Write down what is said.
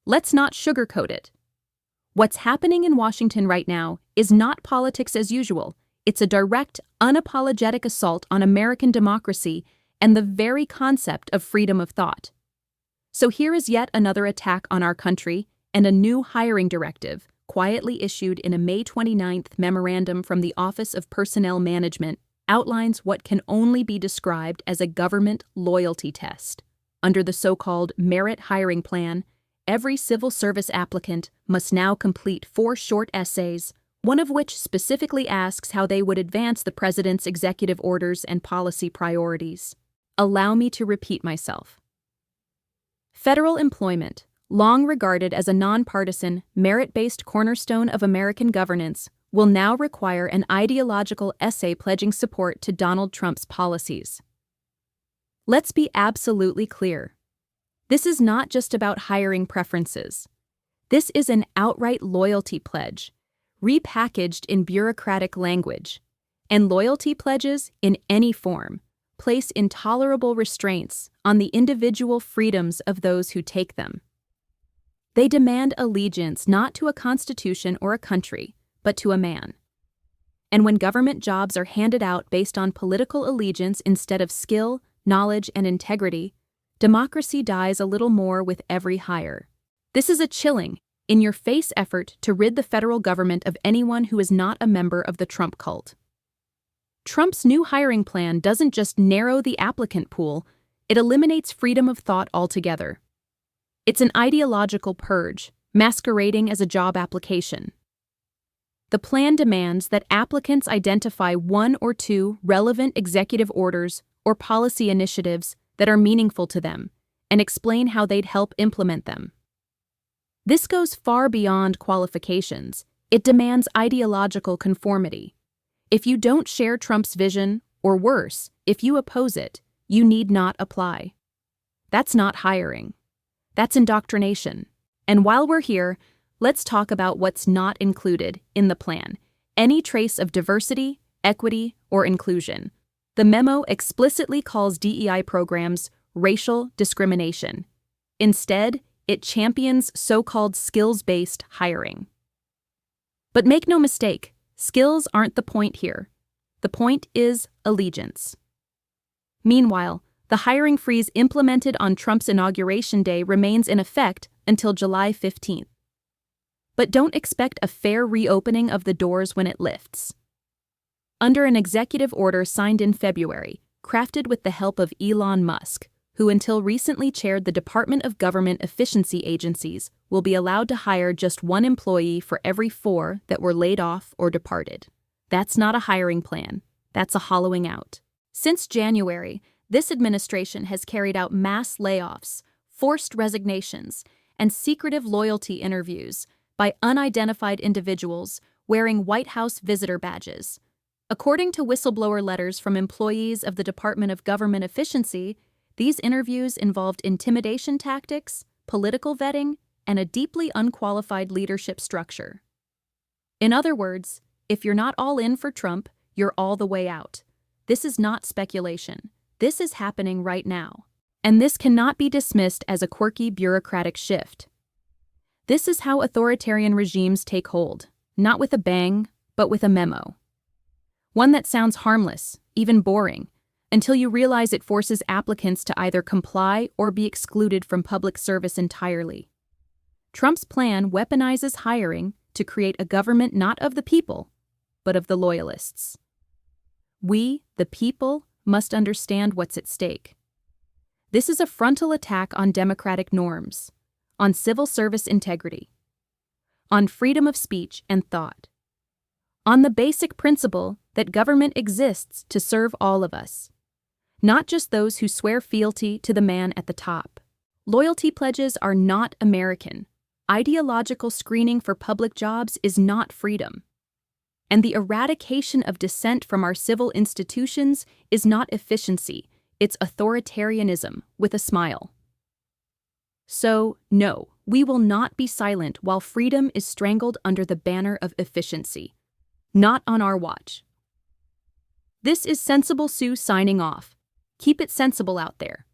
let's not sugarcoat it. What's happening in Washington right now is not politics as usual. It's a direct, unapologetic assault on American democracy and the very concept of freedom of thought. So here is yet another attack on our country, and a new hiring directive, quietly issued in a May 29th memorandum from the Office of Personnel Management, outlines what can only be described as a government loyalty test. Under the so-called merit hiring plan, every civil service applicant must now complete 4 short essays, one of which specifically asks how they would advance the president's executive orders and policy priorities. Allow me to repeat myself. Federal employment, long regarded as a nonpartisan, merit-based cornerstone of American governance, will now require an ideological essay pledging support to Donald Trump's policies. Let's be absolutely clear. This is not just about hiring preferences. This is an outright loyalty pledge, repackaged in bureaucratic language. And loyalty pledges, in any form, place intolerable restraints on the individual freedoms of those who take them. They demand allegiance not to a constitution or a country, but to a man. And when government jobs are handed out based on political allegiance instead of skill, knowledge, and integrity, democracy dies a little more with every hire. This is a chilling, in-your-face effort to rid the federal government of anyone who is not a member of the Trump cult. Trump's new hiring plan doesn't just narrow the applicant pool, it eliminates freedom of thought altogether. It's an ideological purge, masquerading as a job application. The plan demands that applicants identify 1 or 2 relevant executive orders or policy initiatives that are meaningful to them and explain how they'd help implement them. This goes far beyond qualifications. It demands ideological conformity. If you don't share Trump's vision, or worse, if you oppose it, you need not apply. That's not hiring. That's indoctrination. And while we're here, let's talk about what's not included in the plan: any trace of diversity, equity, or inclusion. The memo explicitly calls DEI programs racial discrimination. Instead, it champions so-called skills-based hiring. But make no mistake, skills aren't the point here. The point is allegiance. Meanwhile, the hiring freeze implemented on Trump's inauguration day remains in effect until July 15th. But don't expect a fair reopening of the doors when it lifts. Under an executive order signed in February, crafted with the help of Elon Musk, who until recently chaired the Department of Government Efficiency Agencies, will be allowed to hire just 1 employee for every 4 that were laid off or departed. That's not a hiring plan. That's a hollowing out. Since January, this administration has carried out mass layoffs, forced resignations, and secretive loyalty interviews by unidentified individuals wearing White House visitor badges. According to whistleblower letters from employees of the Department of Government Efficiency, these interviews involved intimidation tactics, political vetting, and a deeply unqualified leadership structure. In other words, if you're not all in for Trump, you're all the way out. This is not speculation. This is happening right now. And this cannot be dismissed as a quirky bureaucratic shift. This is how authoritarian regimes take hold, not with a bang, but with a memo. One that sounds harmless, even boring, until you realize it forces applicants to either comply or be excluded from public service entirely. Trump's plan weaponizes hiring to create a government not of the people, but of the loyalists. We, the people, must understand what's at stake. This is a frontal attack on democratic norms, on civil service integrity, on freedom of speech and thought, on the basic principle that government exists to serve all of us, not just those who swear fealty to the man at the top. Loyalty pledges are not American. Ideological screening for public jobs is not freedom. And the eradication of dissent from our civil institutions is not efficiency, it's authoritarianism with a smile. So, no, we will not be silent while freedom is strangled under the banner of efficiency. Not on our watch. This is Sensible Sue signing off. Keep it sensible out there.